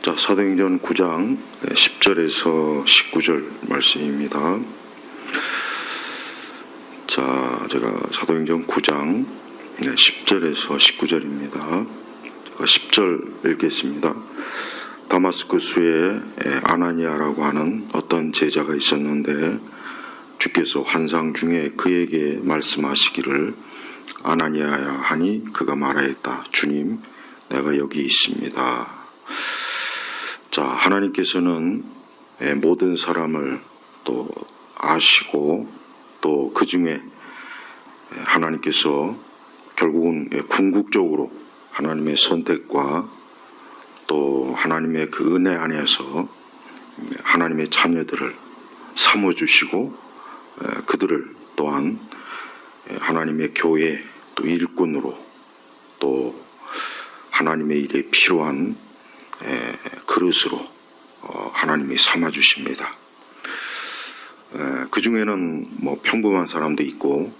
자, 사도행전 9장 10절에서 19절 말씀입니다. 자, 제가 사도행전 9장 10절에서 19절입니다. 10절 읽겠습니다. 다마스쿠스에 아나니아라고 하는 어떤 제자가 있었는데 주께서 환상 중에 그에게 말씀하시기를 아나니아야 하니 그가 말하였다. 주님, 내가 여기 있습니다. 자, 하나님께서는 모든 사람을 또 아시고 또 그 중에 하나님께서 결국은 궁극적으로 하나님의 선택과 또 하나님의 그 은혜 안에서 하나님의 자녀들을 삼아주시고 그들을 또한 하나님의 교회 또 일꾼으로 또 하나님의 일에 필요한 그릇으로 하나님이 삼아주십니다. 그 중에는 뭐 평범한 사람도 있고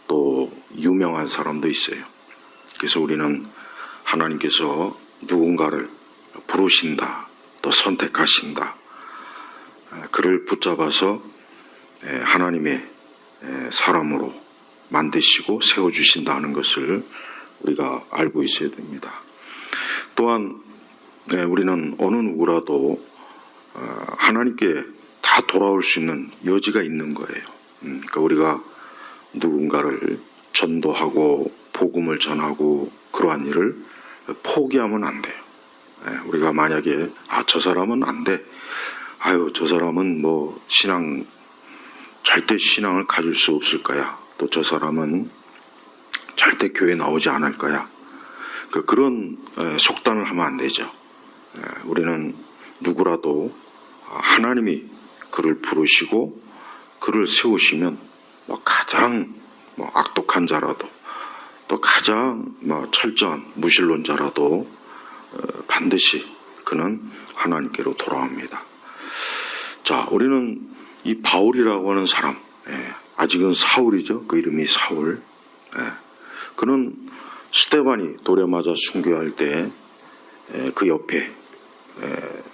또 유명한 사람도 있어요. 그래서 우리는 하나님께서 누군가를 부르신다, 또 선택하신다, 그를 붙잡아서 하나님의 사람으로 만드시고 세워주신다는 것을 우리가 알고 있어야 됩니다. 또한 우리는 어느 누구라도 하나님께 다 돌아올 수 있는 여지가 있는 거예요. 그러니까 우리가 누군가를 전도하고 복음을 전하고 그러한 일을 포기하면 안 돼요. 우리가 만약에 저 사람은 안 돼. 저 사람은 뭐 절대 신앙을 가질 수 없을 거야. 또 저 사람은 절대 교회 나오지 않을 거야. 그런 속단을 하면 안 되죠. 우리는 누구라도 하나님이 그를 부르시고 그를 세우시면 가장 악독한 자라도 또 가장 철저한 무신론자라도 반드시 그는 하나님께로 돌아옵니다. 자, 우리는 이 바울이라고 하는 사람, 아직은 사울이죠. 그 이름이 사울. 그는 스데반이 돌에 맞아 순교할 때 그 옆에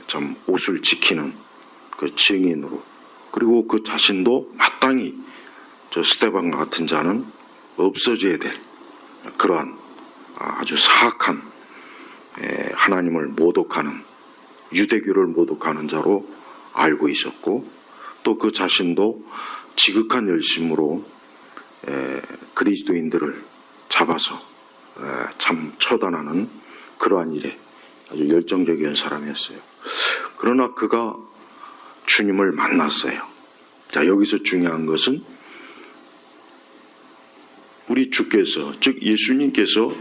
참 옷을 지키는 그 증인으로, 그리고 그 자신도 마땅히 저 스데반과 같은 자는 없어져야 될 그러한 아주 사악한 하나님을 모독하는, 유대교를 모독하는 자로 알고 있었고, 또 그 자신도 지극한 열심으로 그리스도인들을 잡아서 참 처단하는 그러한 일에 아주 열정적인 사람이었어요. 그러나 그가 주님을 만났어요. 자, 여기서 중요한 것은 우리 주께서, 즉 예수님께서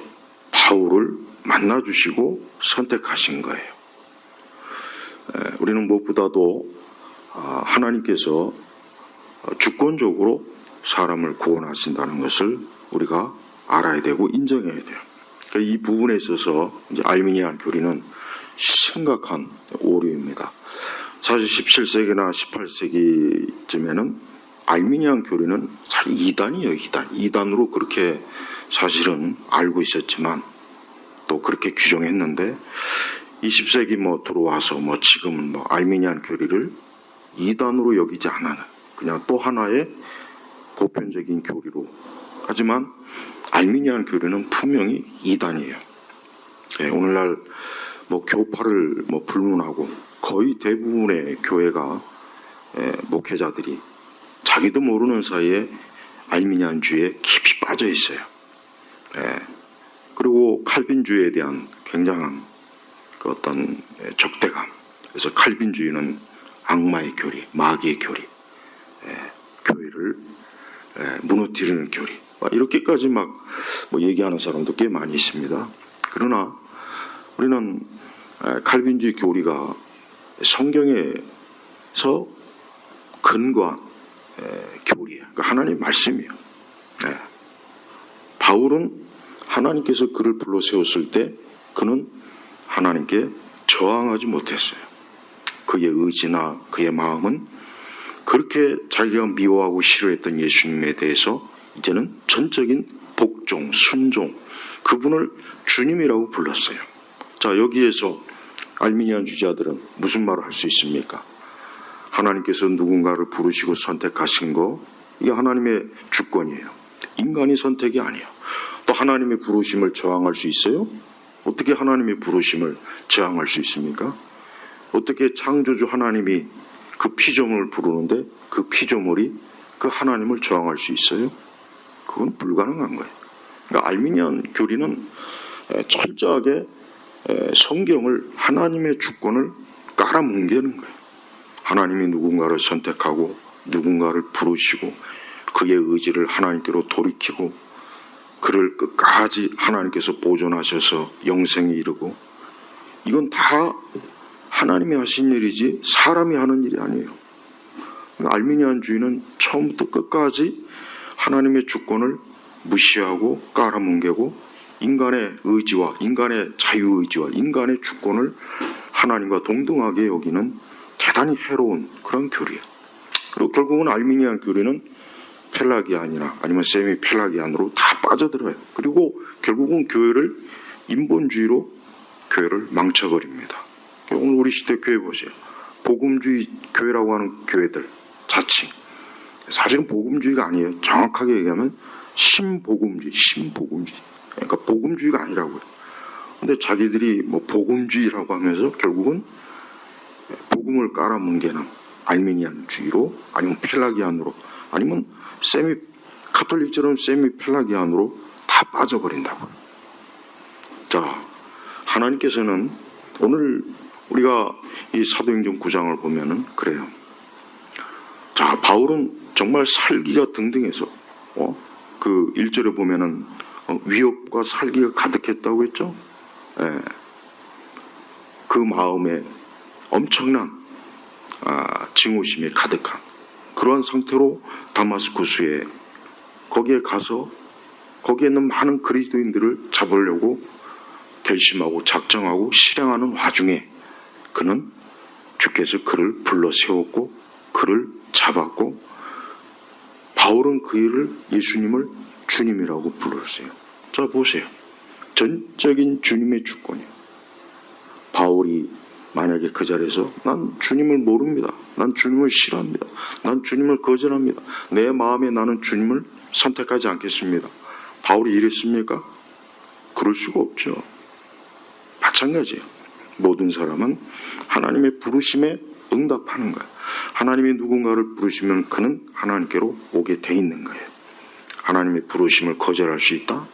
바울을 만나주시고 선택하신 거예요. 우리는 무엇보다도 하나님께서 주권적으로 사람을 구원하신다는 것을 우리가 알아야 되고 인정해야 돼요. 그러니까 이 부분에 있어서 이제 알미니안 교리는 심각한 오류입니다. 사실 17세기나 18세기쯤에는 알미니안 교리는 사실 이단이에요. 이단으로 그렇게 사실은 알고 있었지만 또 그렇게 규정했는데 20세기 들어와서 지금은 알미니안 교리를 이단으로 여기지 않아요. 그냥 또 하나의 보편적인 교리로. 하지만 알미니안 교리는 분명히 이단이에요. 오늘날 교파를 불문하고 거의 대부분의 교회가 목회자들이 자기도 모르는 사이에 알미니안주의에 깊이 빠져 있어요. 그리고 칼빈주의에 대한 굉장한 그 어떤 적대감. 그래서 칼빈주의는 악마의 교리, 마귀의 교리, 교회를 무너뜨리는 교리, 이렇게까지 얘기하는 사람도 꽤 많이 있습니다. 그러나 우리는 칼빈주의 교리가 성경에서 근거한 교리예요. 그러니까 하나님의 말씀이에요. 바울은 하나님께서 그를 불러 세웠을 때 그는 하나님께 저항하지 못했어요. 그의 의지나 그의 마음은 그렇게 자기가 미워하고 싫어했던 예수님에 대해서 이제는 전적인 복종, 순종, 그분을 주님이라고 불렀어요. 자, 여기에서 알미니안 주자들은 무슨 말을 할 수 있습니까? 하나님께서 누군가를 부르시고 선택하신 거, 이게 하나님의 주권이에요. 인간이 선택이 아니에요. 또 하나님의 부르심을 저항할 수 있어요? 어떻게 하나님의 부르심을 저항할 수 있습니까? 어떻게 창조주 하나님이 그 피조물을 부르는데 그 피조물이 그 하나님을 저항할 수 있어요? 그건 불가능한 거예요. 그러니까 알미니안 교리는 철저하게 성경을, 하나님의 주권을 깔아뭉개는 거예요. 하나님이 누군가를 선택하고 누군가를 부르시고 그의 의지를 하나님께로 돌이키고 그를 끝까지 하나님께서 보존하셔서 영생에 이르고, 이건 다 하나님이 하신 일이지 사람이 하는 일이 아니에요. 알미니안주의는 처음부터 끝까지 하나님의 주권을 무시하고 깔아뭉개고 인간의 의지와 인간의 자유의지와 인간의 주권을 하나님과 동등하게 여기는 대단히 해로운 그런 교리예요. 그리고 결국은 알미니안 교리는 펠라기안이나 아니면 세미 펠라기안으로 다 빠져들어요. 그리고 결국은 교회를 인본주의로 교회를 망쳐버립니다. 오늘 우리 시대 교회 보세요. 복음주의 교회라고 하는 교회들 자칭, 사실은 복음주의가 아니에요. 정확하게 얘기하면 신복음주의. 그러니까 복음주의가 아니라고요. 근데 자기들이 뭐 복음주의라고 하면서 결국은 복음을 깔아뭉개는 알미니안주의로, 아니면 펠라기안으로, 아니면 카톨릭처럼 세미 펠라기안으로 다 빠져버린다고요. 자, 하나님께서는 오늘 우리가 이 사도행전 9장을 보면은 그래요. 자, 바울은 정말 살기가 등등해서 그 1절에 보면은 위협과 살기가 가득했다고 했죠. 예. 그 마음에 엄청난 증오심이 가득한 그러한 상태로 다마스쿠스에 거기에 가서 거기에 있는 많은 그리스도인들을 잡으려고 결심하고 작정하고 실행하는 와중에 그는 주께서 그를 불러 세웠고 그를 잡았고, 바울은 그 일을 예수님을 주님이라고 불렀어요. 자, 보세요. 전적인 주님의 주권이에요. 바울이 만약에 그 자리에서 난 주님을 모릅니다. 난 주님을 싫어합니다. 난 주님을 거절합니다. 내 마음에 나는 주님을 선택하지 않겠습니다. 바울이 이랬습니까? 그럴 수가 없죠. 마찬가지예요. 모든 사람은 하나님의 부르심에 응답하는 거예요. 하나님이 누군가를 부르시면 그는 하나님께로 오게 돼 있는 거예요. 하나님의 부르심을 거절할 수 있다?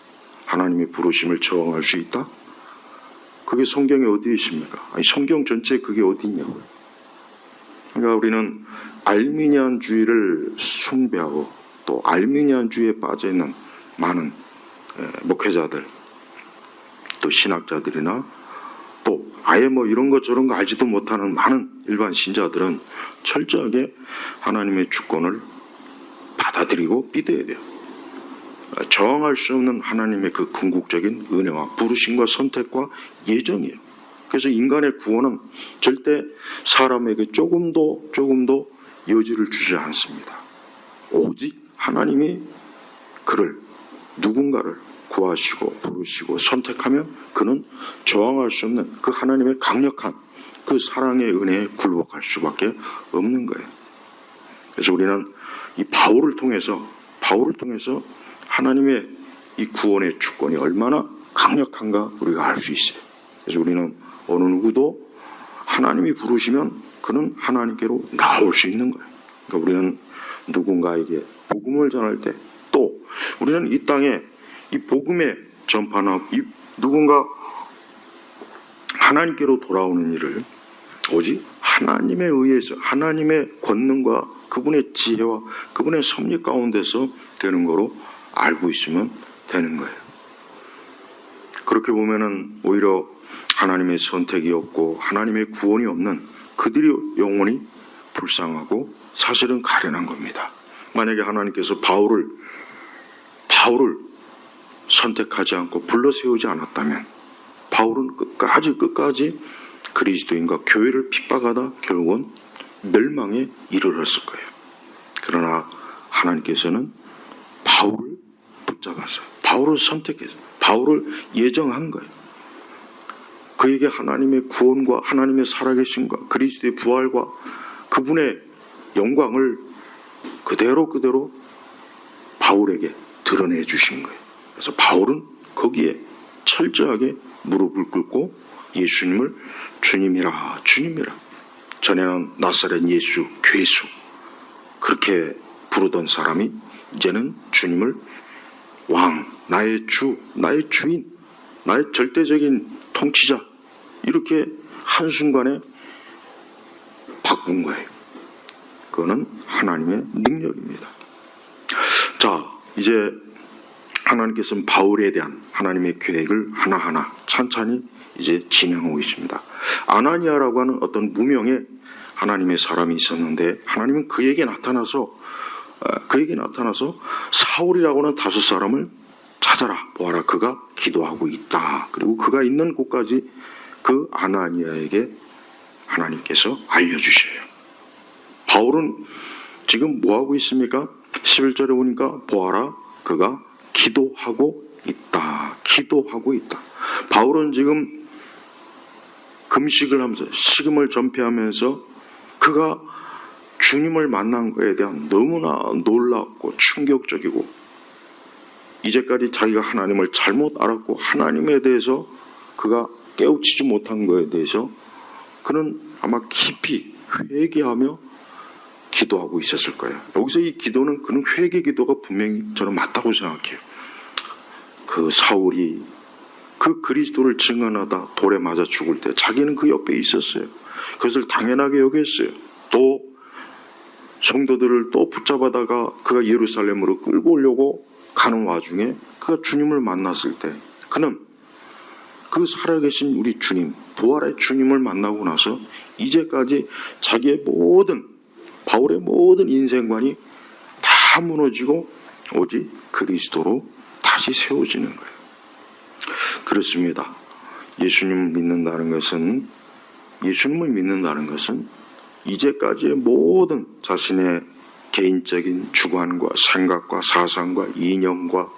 하나님의 부르심을 저항할 수 있다? 그게 성경에 어디 있습니까? 아니, 성경 전체에 그게 어디 있냐고요. 그러니까 우리는 알미니안주의를 숭배하고 또 알미니안주의에 빠져있는 많은 목회자들, 또 신학자들이나 또 아예 뭐 이런 거 저런 거 알지도 못하는 많은 일반 신자들은 철저하게 하나님의 주권을 받아들이고 믿어야 돼요. 저항할 수 없는 하나님의 그 궁극적인 은혜와 부르심과 선택과 예정이에요. 그래서 인간의 구원은 절대 사람에게 조금도 여지를 주지 않습니다. 오직 하나님이 그를, 누군가를 구하시고 부르시고 선택하면 그는 저항할 수 없는 그 하나님의 강력한 그 사랑의 은혜에 굴복할 수밖에 없는 거예요. 그래서 우리는 이 바울을 통해서 하나님의 이 구원의 주권이 얼마나 강력한가 우리가 알 수 있어요. 그래서 우리는 어느 누구도 하나님이 부르시면 그는 하나님께로 나올 수 있는 거예요. 그러니까 우리는 누군가에게 복음을 전할 때, 또 우리는 이 땅에 이 복음의 전파나 누군가 하나님께로 돌아오는 일을 오직 하나님에 의해서, 하나님의 권능과 그분의 지혜와 그분의 섭리 가운데서 되는 거로 알고 있으면 되는 거예요. 그렇게 보면은 오히려 하나님의 선택이 없고 하나님의 구원이 없는 그들이 영혼이 불쌍하고 사실은 가련한 겁니다. 만약에 하나님께서 바울을 선택하지 않고 불러 세우지 않았다면 바울은 끝까지 그리스도인과 교회를 핍박하다 결국은 멸망에 이르렀을 거예요. 그러나 하나님께서는 바울을 붙잡았어요. 바울을 선택해서 바울을 예정한 거예요. 그에게 하나님의 구원과 하나님의 살아계심과 그리스도의 부활과 그분의 영광을 그대로 바울에게 드러내 주신 거예요. 그래서 바울은 거기에 철저하게 무릎을 꿇고 예수님을 주님이라 주님이라, 전에는 나사렛 예수 괴수 그렇게 부르던 사람이 이제는 주님을 왕, 나의 주, 나의 주인, 나의 절대적인 통치자, 이렇게 한순간에 바꾼 거예요. 그거는 하나님의 능력입니다. 자, 이제 하나님께서는 바울에 대한 하나님의 계획을 하나하나 찬찬히 이제 진행하고 있습니다. 아나니아라고 하는 어떤 무명의 하나님의 사람이 있었는데, 하나님은 그에게 나타나서 사울이라고 하는 5사람을 찾아라, 보아라, 그가 기도하고 있다. 그리고 그가 있는 곳까지 그 아나니아에게 하나님께서 알려주셔요. 바울은 지금 뭐하고 있습니까? 11절에 보니까 보아라, 그가 기도하고 있다. 기도하고 있다. 바울은 지금 금식을 하면서, 식음을 전폐하면서 그가 주님을 만난 것에 대한 너무나 놀랍고 충격적이고, 이제까지 자기가 하나님을 잘못 알았고 하나님에 대해서 그가 깨우치지 못한 것에 대해서 그는 아마 깊이 회개하며 기도하고 있었을 거예요. 여기서 이 기도는, 그는 회개 기도가 분명히 저는 맞다고 생각해요. 그 사울이 그 그리스도를 증언하다 돌에 맞아 죽을 때 자기는 그 옆에 있었어요. 그것을 당연하게 여겼어요. 또 성도들을 또 붙잡아다가 그가 예루살렘으로 끌고 오려고 가는 와중에 그가 주님을 만났을 때, 그는 그 살아계신 우리 주님, 부활의 주님을 만나고 나서 이제까지 자기의 바울의 모든 인생관이 다 무너지고 오직 그리스도로 다시 세워지는 거예요. 그렇습니다. 예수님을 믿는다는 것은 이제까지의 모든 자신의 개인적인 주관과 생각과 사상과 이념과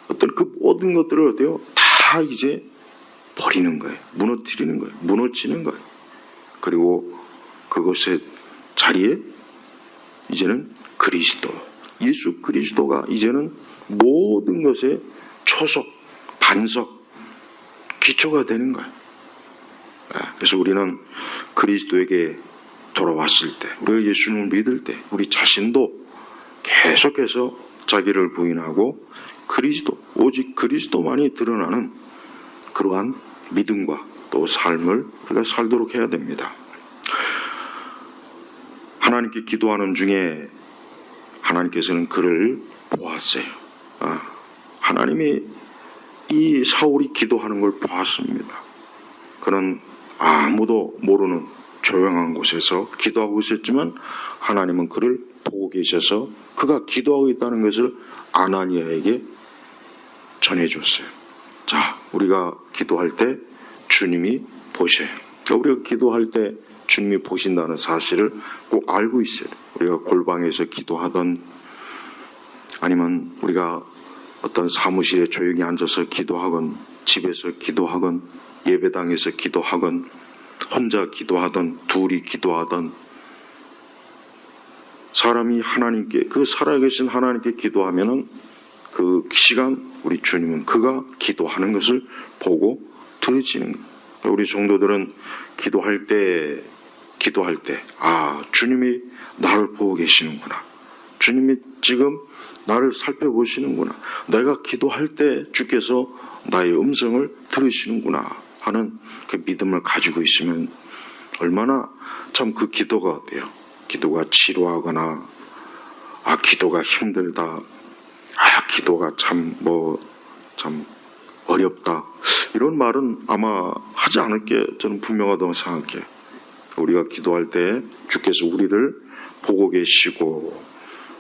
어떤 그 모든 것들을 어때요? 다 이제 버리는 거예요. 무너뜨리는 거예요. 무너지는 거예요. 그리고 그것의 자리에 이제는 그리스도, 예수 그리스도가 이제는 모든 것의 초석, 반석, 기초가 되는 거예요. 그래서 우리는 그리스도에게 돌아왔을 때, 우리가 예수님을 믿을 때 우리 자신도 계속해서 자기를 부인하고 오직 그리스도만이 드러나는 그러한 믿음과 또 삶을 우리가 살도록 해야 됩니다. 하나님께 기도하는 중에 하나님께서는 그를 보았어요. 하나님이 이 사울이 기도하는 걸 보았습니다. 그는 아무도 모르는 조용한 곳에서 기도하고 있었지만 하나님은 그를 보고 계셔서 그가 기도하고 있다는 것을 아나니아에게 전해줬어요. 자, 우리가 기도할 때 주님이 보셔요. 우리가 기도할 때 주님이 보신다는 사실을 꼭 알고 있어요. 우리가 골방에서 기도하던, 아니면 우리가 어떤 사무실에 조용히 앉아서 기도하건, 집에서 기도하건, 예배당에서 기도하건, 혼자 기도하던, 둘이 기도하던, 사람이 하나님께, 그 살아계신 하나님께 기도하면은 그 시간 우리 주님은 그가 기도하는 것을 보고 들으시는 거예요. 우리 성도들은 기도할 때 주님이 나를 보고 계시는구나, 주님이 지금 나를 살펴보시는구나, 내가 기도할 때 주께서 나의 음성을 들으시는구나 하는 그 믿음을 가지고 있으면 얼마나 참 그 기도가 어때요? 기도가 지루하거나 기도가 힘들다, 기도가 참 어렵다, 이런 말은 아마 하지 않을 게 저는 분명하다고 생각해요. 우리가 기도할 때 주께서 우리를 보고 계시고,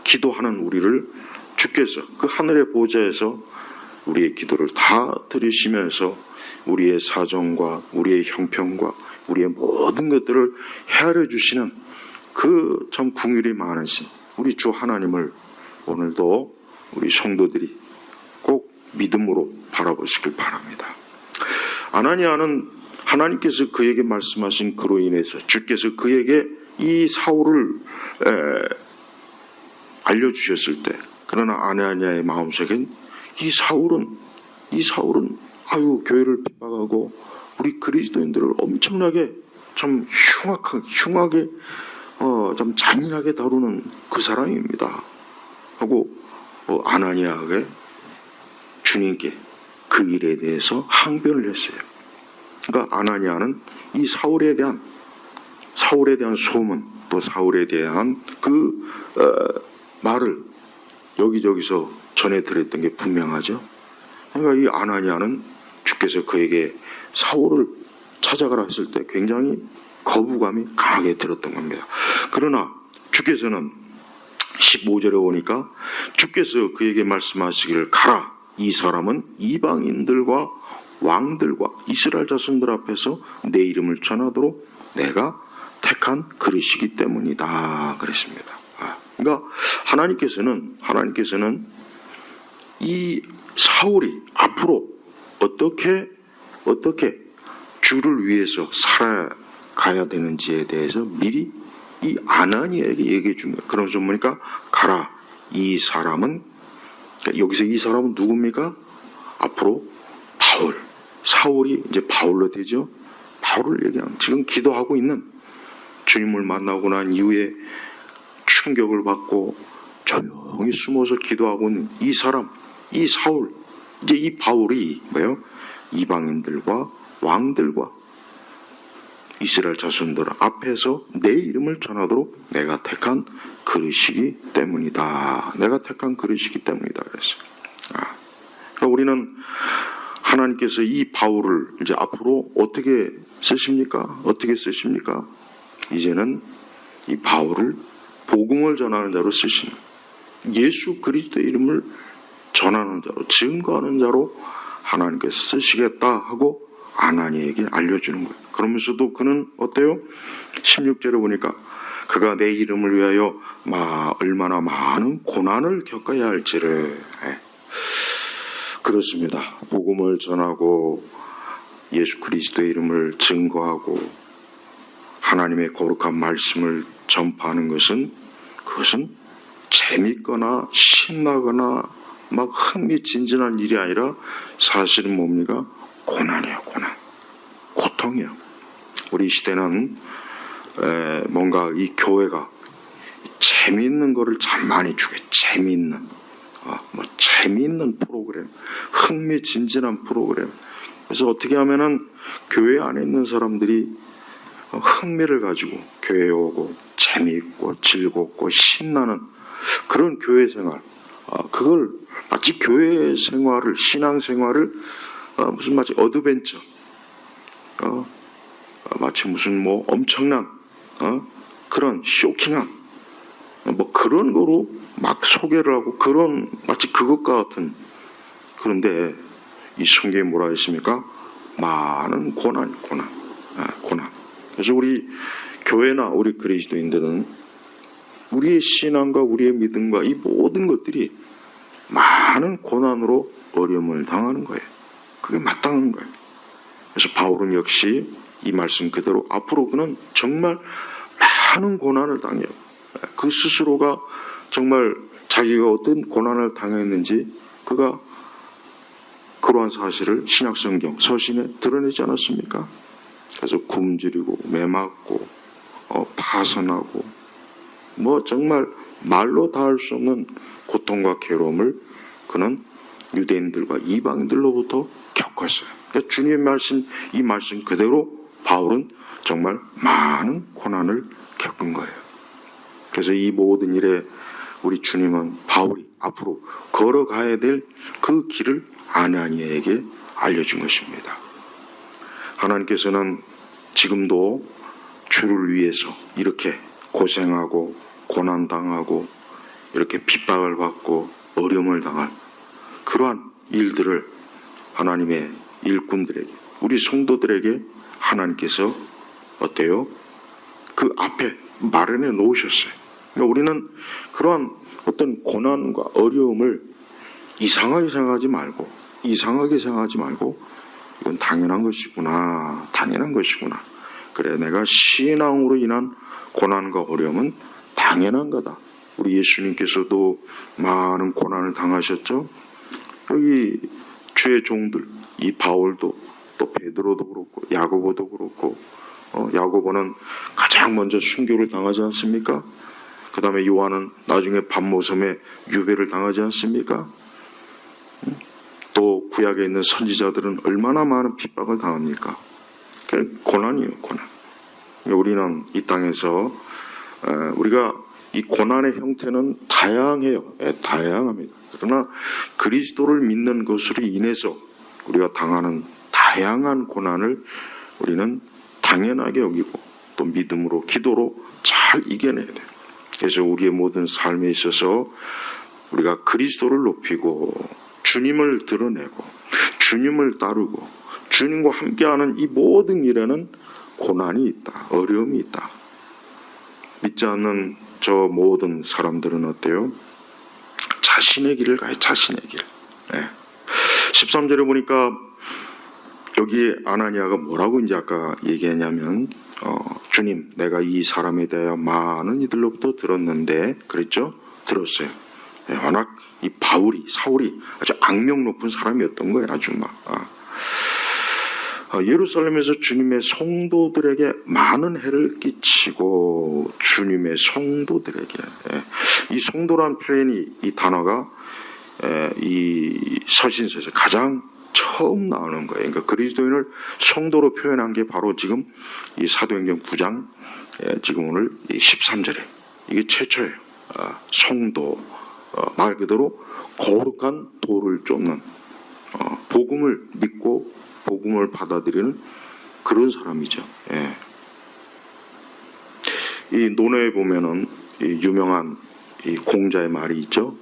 기도하는 우리를 주께서 그 하늘의 보좌에서 우리의 기도를 다 들으시면서 우리의 사정과 우리의 형편과 우리의 모든 것들을 헤아려 주시는 그 참 긍휼이 많으신 우리 주 하나님을 오늘도 우리 성도들이 꼭 믿음으로 바라보시길 바랍니다. 아나니아는 하나님께서 그에게 말씀하신 그로 인해서 주께서 그에게 이 사울을 알려주셨을 때, 그러나 아나니아의 마음속엔 이 사울은 아유 교회를 핍박하고 우리 그리스도인들을 엄청나게 참 흉하게 좀 잔인하게 다루는 그 사람입니다 하고 아나니아에게 주님께 그 일에 대해서 항변을 했어요. 그러니까 아나니아는 이 사울에 대한 소문, 또 사울에 대한 그 말을 여기저기서 전해 들었던 게 분명하죠. 그러니까 이 아나니아는 주께서 그에게 사울을 찾아가라 했을 때 굉장히 거부감이 강하게 들었던 겁니다. 그러나 주께서는 15절에 오니까 주께서 그에게 말씀하시기를 가라. 이 사람은 이방인들과 왕들과 이스라엘 자손들 앞에서 내 이름을 전하도록 내가 택한 그릇이기 때문이다 그랬습니다. 그러니까 하나님께서는 이 사울이 앞으로 어떻게 주를 위해서 살아가야 되는지에 대해서 미리 이 아나니아에게 얘기해 준 거예요. 그러면서 보니까 가라. 이 사람은, 여기서 이 사람은 누굽니까? 앞으로 사울이 이제 바울로 되죠. 바울을 얘기하는, 지금 기도하고 있는, 주님을 만나고 난 이후에 충격을 받고 조용히 숨어서 기도하고 있는 이 사람, 이 사울, 이제 이 바울이 뭐예요? 이방인들과 왕들과 이스라엘 자손들 앞에서 내 이름을 전하도록 내가 택한 그릇이기 때문이다. 내가 택한 그릇이기 때문이다. 그랬어요. 그러니까 우리는 하나님께서 이 바울을 이제 앞으로 어떻게 쓰십니까? 이제는 이 바울을 복음을 전하는 자로 쓰시는, 예수 그리스도의 이름을 전하는 자로, 증거하는 자로 하나님께서 쓰시겠다 하고 아나니아에게 알려주는 거예요. 그러면서도 그는 어때요? 16절에 보니까 그가 내 이름을 위하여 얼마나 많은 고난을 겪어야 할지를. 그렇습니다. 복음을 전하고 예수 그리스도의 이름을 증거하고 하나님의 거룩한 말씀을 전파하는 것은, 그것은 재밌거나 신나거나 막 흥미진진한 일이 아니라 사실은 뭡니까? 고난이에요. 고통이에요. 우리 시대는 뭔가 이 교회가 재미있는 거를 참 많이 주게, 재미있는 프로그램, 흥미진진한 프로그램. 그래서 어떻게 하면은 교회 안에 있는 사람들이 흥미를 가지고 교회에 오고 재미있고 즐겁고 신나는 그런 교회 생활, 그걸 마치 교회 생활을, 신앙 생활을 무슨 마치 어드벤처, 마치 무슨 엄청난 그런 쇼킹한 그런 거로 막 소개를 하고, 그런 마치 그것과 같은. 그런데 이 성경에 뭐라 했습니까? 많은 고난. 그래서 우리 교회나 우리 그리스도인들은 우리의 신앙과 우리의 믿음과 이 모든 것들이 많은 고난으로 어려움을 당하는 거예요. 그게 마땅한 거예요. 그래서 바울은 역시 이 말씀 그대로 앞으로 그는 정말 많은 고난을 당해요. 그 스스로가 정말 자기가 어떤 고난을 당했는지 그가 그러한 사실을 신약성경 서신에 드러내지 않았습니까? 그래서 굶주리고 매맞고 파선하고 정말 말로 다 할 수 없는 고통과 괴로움을 그는 유대인들과 이방인들로부터 겪었어요. 그러니까 주님의 말씀, 이 말씀 그대로 바울은 정말 많은 고난을 겪은 거예요. 그래서 이 모든 일에 우리 주님은 바울이 앞으로 걸어가야 될 그 길을 아나니아에게 알려준 것입니다. 하나님께서는 지금도 주를 위해서 이렇게 고생하고 고난당하고 이렇게 핍박을 받고 어려움을 당할 그러한 일들을 하나님의 일꾼들에게, 우리 성도들에게 하나님께서 어때요? 그 앞에 마련해 놓으셨어요. 그러니까 우리는 그러한 어떤 고난과 어려움을 이상하게 생각하지 말고 이건 당연한 것이구나. 당연한 것이구나. 그래, 내가 신앙으로 인한 고난과 어려움은 당연한 거다. 우리 예수님께서도 많은 고난을 당하셨죠. 여기 주의 종들, 이 바울도 또 베드로도 그렇고 야고보도 그렇고 야고보는 가장 먼저 순교를 당하지 않습니까? 그 다음에 요한은 나중에 밤모섬에 유배를 당하지 않습니까? 또 구약에 있는 선지자들은 얼마나 많은 핍박을 당합니까? 고난이에요, 고난. 우리는 이 땅에서 우리가 이 고난의 형태는 다양해요. 다양합니다. 그러나 그리스도를 믿는 것으로 인해서 우리가 당하는 다양한 고난을 우리는 당연하게 여기고 또 믿음으로 기도로 잘 이겨내야 돼요. 그래서 우리의 모든 삶에 있어서 우리가 그리스도를 높이고 주님을 드러내고 주님을 따르고 주님과 함께하는 이 모든 일에는 고난이 있다. 어려움이 있다. 믿지 않는 저 모든 사람들은 어때요? 자신의 길을 가요. 자신의 길. 13절에 보니까 여기에 아나니아가 뭐라고 이제 아까 얘기했냐면 주님, 내가 이 사람에 대하여 많은 이들로부터 들었는데, 그랬죠? 들었어요. 워낙 이 사울이 아주 악명 높은 사람이었던 거예요. 아주 막. 예루살렘에서 주님의 성도들에게 많은 해를 끼치고, 주님의 성도들에게. 이 성도란 표현이, 이 단어가 이 서신서에서 가장 처음 나오는 거예요. 그러니까 그리스도인을 성도로 표현한 게 바로 지금 이 사도행전 9장 지금 오늘 13절에 이게 최초예요. 성도, 말 그대로 거룩한 도를 쫓는 복음을 믿고 복음을 받아들이는 그런 사람이죠. 이 논어에 보면은 이 유명한 이 공자의 말이 있죠.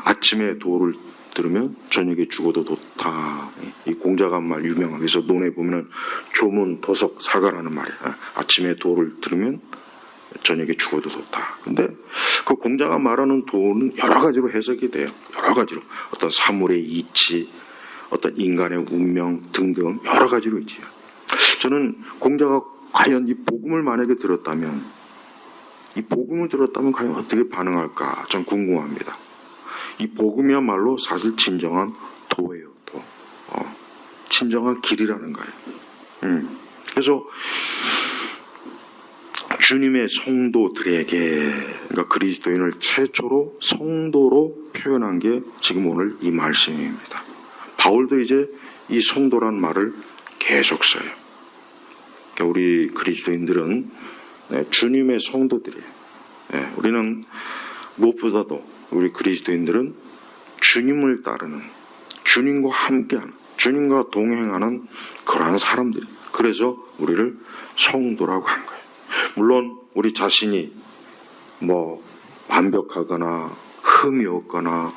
아침에 도를 들으면 저녁에 죽어도 좋다. 이 공자가 한 말 유명한. 그래서 논에 보면은 조문, 도석, 사가라는 말이에요. 아침에 도를 들으면 저녁에 죽어도 좋다. 근데 그 공자가 말하는 도는 여러 가지로 해석이 돼요. 여러 가지로. 어떤 사물의 이치, 어떤 인간의 운명 등등 여러 가지로 있지요. 저는 공자가 과연 이 복음을 만약에 들었다면 과연 어떻게 반응할까 좀 궁금합니다. 이 복음이야말로 사실 진정한 도예요. 도. 진정한 길이라는 거예요. 그래서 주님의 성도들에게, 그러니까 그리스도인을 최초로 성도로 표현한 게 지금 오늘 이 말씀입니다. 바울도 이제 이 성도란 말을 계속 써요. 그러니까 우리 그리스도인들은 주님의 성도들이에요. 우리는 무엇보다도 우리 그리스도인들은 주님을 따르는, 주님과 함께하는, 주님과 동행하는 그러한 사람들. 그래서 우리를 성도라고 한 거예요. 물론 우리 자신이 뭐 완벽하거나 흠이 없거나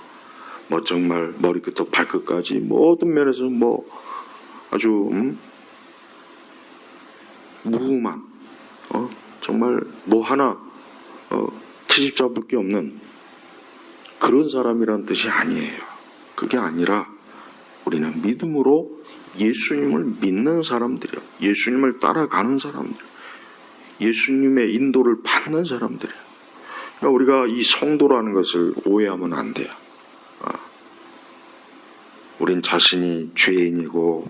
뭐 정말 머리끝부터 발끝까지 모든 면에서 뭐 아주 무음한 정말 뭐 하나 트집 잡을 게 없는 그런 사람이란 뜻이 아니에요. 그게 아니라 우리는 믿음으로 예수님을 믿는 사람들이에요. 예수님을 따라가는 사람들, 예수님의 인도를 받는 사람들이에요. 그러니까 우리가 이 성도라는 것을 오해하면 안 돼요. 우린 자신이 죄인이고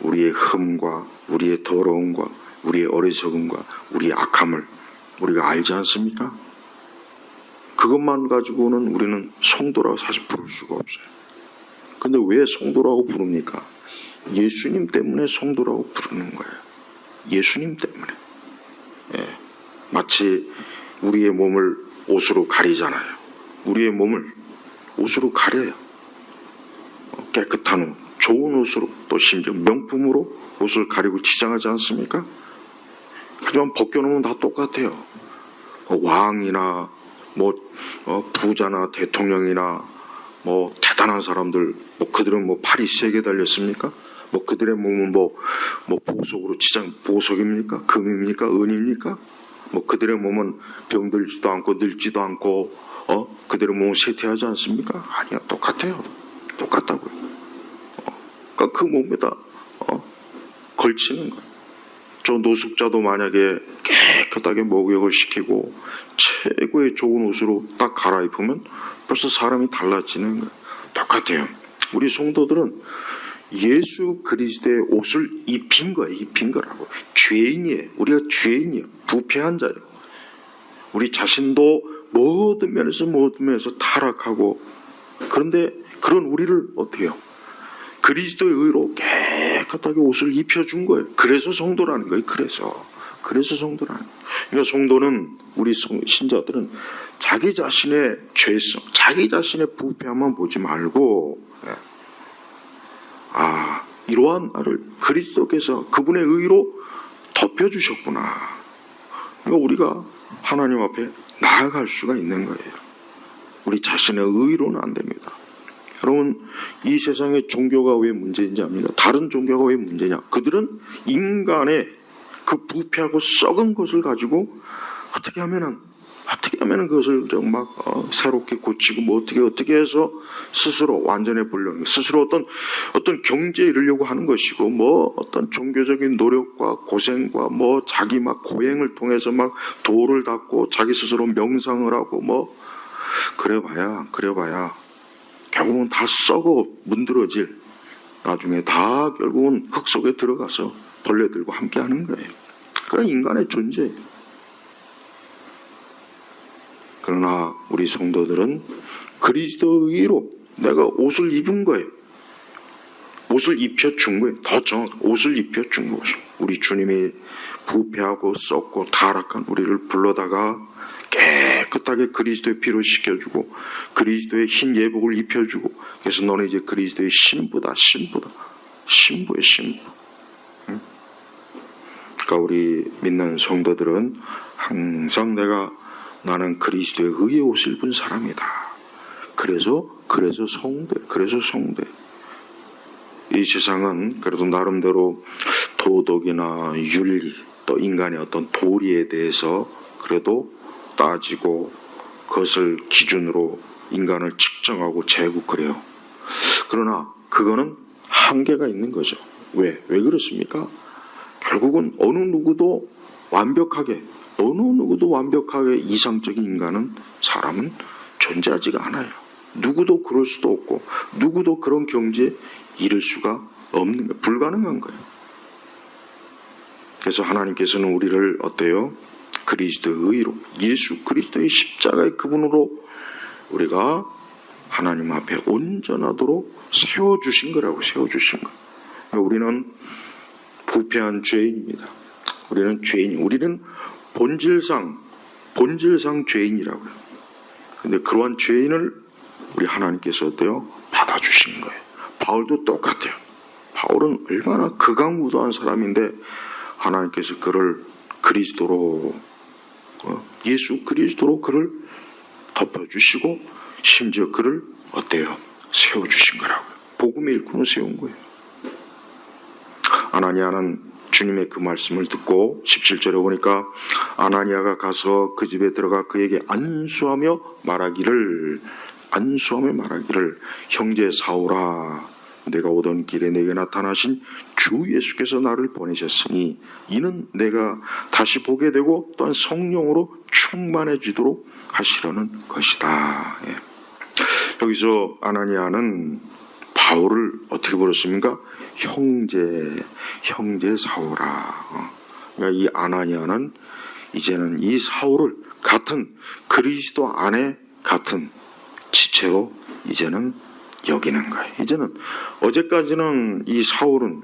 우리의 흠과 우리의 더러움과 우리의 어리석음과 우리의 악함을 우리가 알지 않습니까? 그것만 가지고는 우리는 성도라고 사실 부를 수가 없어요. 근데 왜 성도라고 부릅니까? 예수님 때문에 성도라고 부르는 거예요. 예수님 때문에. 마치 우리의 몸을 옷으로 가리잖아요. 우리의 몸을 옷으로 가려요. 깨끗한 옷, 좋은 옷으로, 또 심지어 명품으로 옷을 가리고 치장하지 않습니까? 하지만 벗겨놓으면 다 똑같아요. 왕이나 뭐 부자나 대통령이나 뭐 대단한 사람들, 뭐 그들은 뭐 팔이 세게 달렸습니까? 뭐 그들의 몸은 뭐 보석으로 보석입니까? 금입니까? 은입니까? 뭐 그들의 몸은 병들지도 않고 늙지도 않고 그들의 몸은 쇠퇴하지 않습니까? 아니야, 똑같아요. 똑같다고요. 그러니까 그 몸에다 걸치는 거예요. 저 노숙자도 만약에 깨끗하게 목욕을 시키고 최고의 좋은 옷으로 딱 갈아입으면 벌써 사람이 달라지는 거예요. 똑같아요. 우리 성도들은 예수 그리스도의 옷을 입힌 거예요. 입힌 거라고. 죄인이에요. 우리가 죄인이에요. 부패한 자예요. 우리 자신도 모든 면에서 타락하고, 그런데 그런 우리를 어떻게 해요? 그리스도의 의로 깨끗하게 옷을 입혀준 거예요. 그래서 성도라는 거예요. 그래서 성도라는 거예요. 그러니까 성도는, 우리 신자들은 자기 자신의 죄성, 자기 자신의 부패함만 보지 말고, 이러한 나를 그리스도께서 그분의 의로 덮여주셨구나. 그러니까 우리가 하나님 앞에 나아갈 수가 있는 거예요. 우리 자신의 의로는 안 됩니다. 여러분, 이 세상의 종교가 왜 문제인지 압니까? 다른 종교가 왜 문제냐? 그들은 인간의 그 부패하고 썩은 것을 가지고 어떻게 하면은 그것을 막 새롭게 고치고 뭐 어떻게 해서 스스로 완전해 보려는 거예요. 스스로 어떤 경지에 이르려고 하는 것이고, 뭐 어떤 종교적인 노력과 고생과 뭐 자기 막 고행을 통해서 막 도를 닦고 자기 스스로 명상을 하고 뭐 그래봐야 결국은 다 썩어 문드러질, 나중에 다 결국은 흙 속에 들어가서 벌레들과 함께 하는 거예요. 그런 인간의 존재예요. 그러나 우리 성도들은 그리스도의 의로 내가 옷을 입은 거예요. 옷을 입혀준 거예요. 더 정확히 옷을 입혀준 것이죠. 우리 주님이 부패하고 썩고 타락한 우리를 불러다가 깨끗하게 그리스도의 피로 씻겨주고 그리스도의 흰 예복을 입혀주고, 그래서 너는 이제 그리스도의 신부다. 신부의 신부. 그러니까 우리 믿는 성도들은 항상 나는 그리스도의 의의 옷을 입은 사람이다. 그래서 성대. 이 세상은 그래도 나름대로 도덕이나 윤리, 또 인간의 어떤 도리에 대해서 그래도 따지고 그것을 기준으로 인간을 측정하고 재고 그래요. 그러나 그거는 한계가 있는 거죠. 왜 그렇습니까? 결국은 어느 누구도 완벽하게 이상적인 사람은 존재하지가 않아요. 누구도 그럴 수도 없고 누구도 그런 경지에 이를 수가 없는 거예요. 불가능한 거예요. 그래서 하나님께서는 우리를 어때요? 그리스도의 의로, 예수 그리스도의 십자가의 그분으로 우리가 하나님 앞에 온전하도록 세워주신 거라고. 그러니까 우리는 부패한 죄인입니다. 우리는 본질상 죄인이라고요. 근데 그러한 죄인을 우리 하나님께서 어때요? 받아주신 거예요. 바울도 똑같아요. 바울은 얼마나 극악무도한 사람인데 하나님께서 그를 그리스도로, 예수 그리스도로 그를 덮어주시고 심지어 그를 어때요? 세워주신 거라고요. 복음의 일꾼을 세운 거예요. 아나니아는 주님의 그 말씀을 듣고 17절에 보니까 아나니아가 가서 그 집에 들어가 그에게 안수하며 말하기를 형제 사울아, 내가 오던 길에 내게 나타나신 주 예수께서 나를 보내셨으니 이는 내가 다시 보게 되고 또한 성령으로 충만해지도록 하시려는 것이다. 예. 여기서 아나니아는 바울을 어떻게 부르습니까? 형제 사울아. 그러니까 이 아나니아는 이제는 이 사울을 같은 그리스도 안에 같은 지체로 이제는 여기는 거예요. 이제는 어제까지는 이 사울은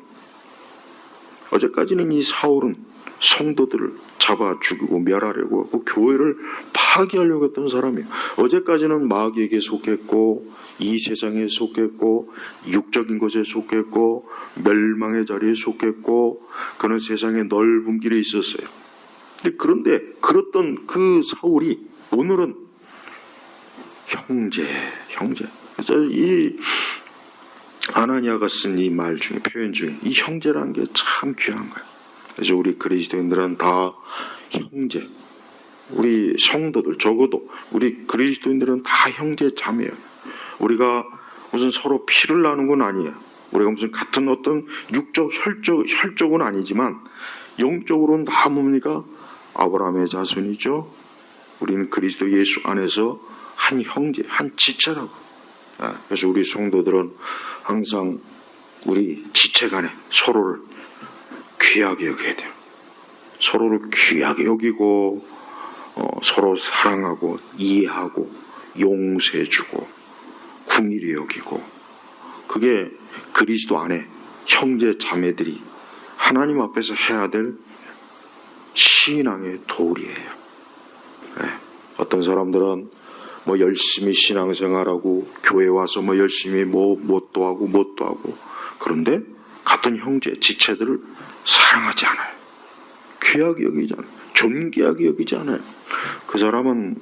성도들을 잡아 죽이고 멸하려고 하고 교회를 파괴하려고 했던 사람이에요. 어제까지는 마귀에게 속했고 이 세상에 속했고 육적인 것에 속했고 멸망의 자리에 속했고 그는 세상의 넓은 길에 있었어요. 그런데 그랬던 그 사울이 오늘은 형제. 그래서 이 아나니아가 쓴 이 말 중에, 표현 중에 이 형제라는 게 참 귀한 거예요. 그래서 우리 그리스도인들은 다 형제, 우리 성도들, 적어도 우리 그리스도인들은 다 형제 자매예요. 우리가 무슨 서로 피를 나눈 건 아니에요. 우리가 무슨 같은 어떤 육적, 혈족은 아니지만 영적으로는 다 뭡니까? 아브라함의 자손이죠. 우리는 그리스도 예수 안에서 한 형제, 한 지체라고. 그래서 우리 성도들은 항상 우리 지체 간에 서로를 귀하게 여겨야 돼요. 서로를 귀하게 여기고 서로 사랑하고 이해하고 용서해주고 궁일히 여기고, 그게 그리스도 안에 형제 자매들이 하나님 앞에서 해야 될 신앙의 도리예요. 어떤 사람들은 뭐 열심히 신앙생활하고 교회 와서 뭐 열심히 뭣도 하고 그런데 같은 형제 지체들을 사랑하지 않아요. 귀하게 여기지 않아요. 존귀하게 여기지 않아요. 그 사람은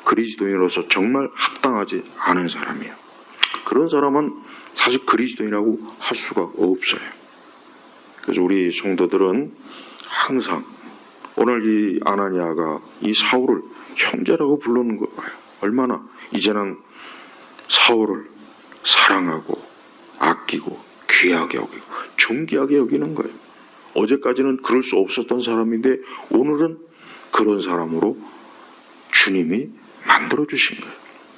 그리스도인으로서 정말 합당하지 않은 사람이에요. 그런 사람은 사실 그리스도인이라고 할 수가 없어요. 그래서 우리 성도들은 항상 오늘 이 아나니아가 이 사울을 형제라고 부르는 거예요. 얼마나 이제는 사울을 사랑하고 아끼고 귀하게 여기고 존귀하게 여기는 거예요. 어제까지는 그럴 수 없었던 사람인데 오늘은 그런 사람으로 주님이 만들어주신 거예요.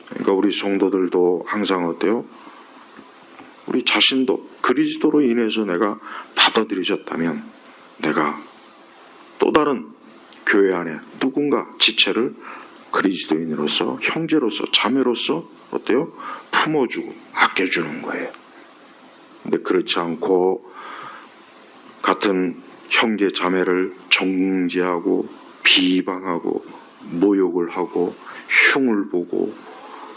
그러니까 우리 성도들도 항상 어때요? 우리 자신도 그리스도로 인해서 내가 받아들여졌다면 내가 또 다른 교회 안에 누군가 지체를 그리스도인으로서 형제로서 자매로서 어때요? 품어주고 아껴주는 거예요. 근데 그렇지 않고 같은 형제 자매를 정죄하고 비방하고 모욕을 하고 흉을 보고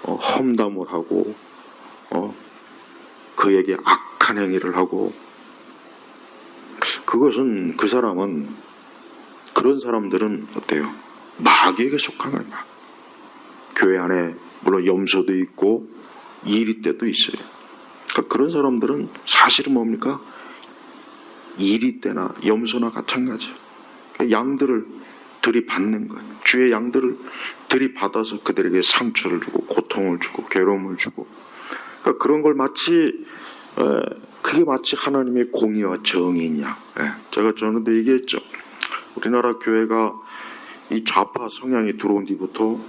험담을 하고 그에게 악한 행위를 하고, 그것은 그 사람은 그런 사람들은 어때요? 마귀에게 속한 거예요. 교회 안에 물론 염소도 있고 이리 때도 있어요. 그러니까 그런 사람들은 사실은 뭡니까? 이리 때나 염소나 마찬가지예요. 그러니까 양들을 들이받는 거예요. 주의 양들을 들이받아서 그들에게 상처를 주고 고통을 주고 괴로움을 주고, 그러니까 그런 걸 마치 그게 마치 하나님의 공의와 정의냐. 제가 전에도 얘기했죠. 우리나라 교회가 이 좌파 성향이 들어온 뒤부터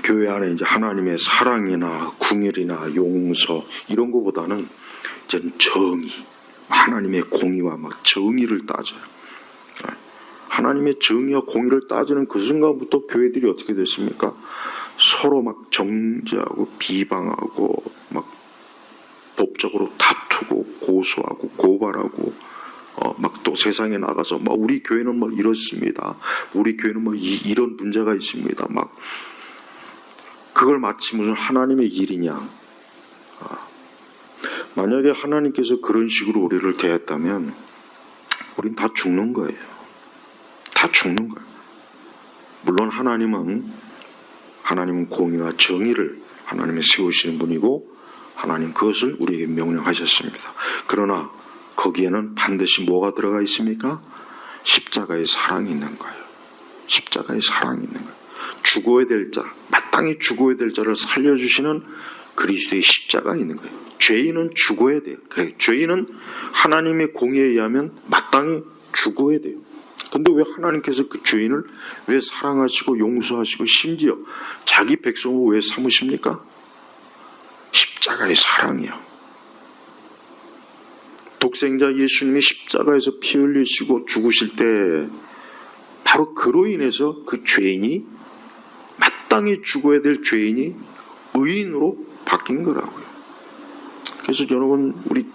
교회 안에 이제 하나님의 사랑이나 궁일이나 용서 이런 거보다는 이제는 정의, 하나님의 공의와 막 정의를 따져요. 하나님의 정의와 공의를 따지는 그 순간부터 교회들이 어떻게 됐습니까? 서로 막 정죄하고 비방하고 막 법적으로 다투고 고소하고 고발하고 막 또 세상에 나가서 막 우리 교회는 뭐 이렇습니다. 우리 교회는 뭐 이런 문제가 있습니다. 막 그걸 마치 무슨 하나님의 일이냐. 만약에 하나님께서 그런 식으로 우리를 대했다면 우린 다 죽는 거예요. 다 죽는 거예요. 물론 하나님은 공의와 정의를 하나님이 세우시는 분이고 하나님 그것을 우리에게 명령하셨습니다. 그러나 거기에는 반드시 뭐가 들어가 있습니까? 십자가의 사랑이 있는 거예요. 십자가의 사랑이 있는 거예요. 죽어야 될 자, 마땅히 죽어야 될 자를 살려주시는 그리스도의 십자가 있는 거예요. 죄인은 죽어야 돼요. 그래, 죄인은 하나님의 공의에 의하면 마땅히 죽어야 돼요. 근데 왜 하나님께서 그 죄인을 왜 사랑하시고 용서하시고 심지어 자기 백성으로 왜 삼으십니까? 십자가의 사랑이요. 독생자 예수님이 십자가에서 피 흘리시고 죽으실 때 바로 그로 인해서 그 죄인이 마땅히 죽어야 될 죄인이 의인으로 바뀐 거라고요. 그래서 여러분 우리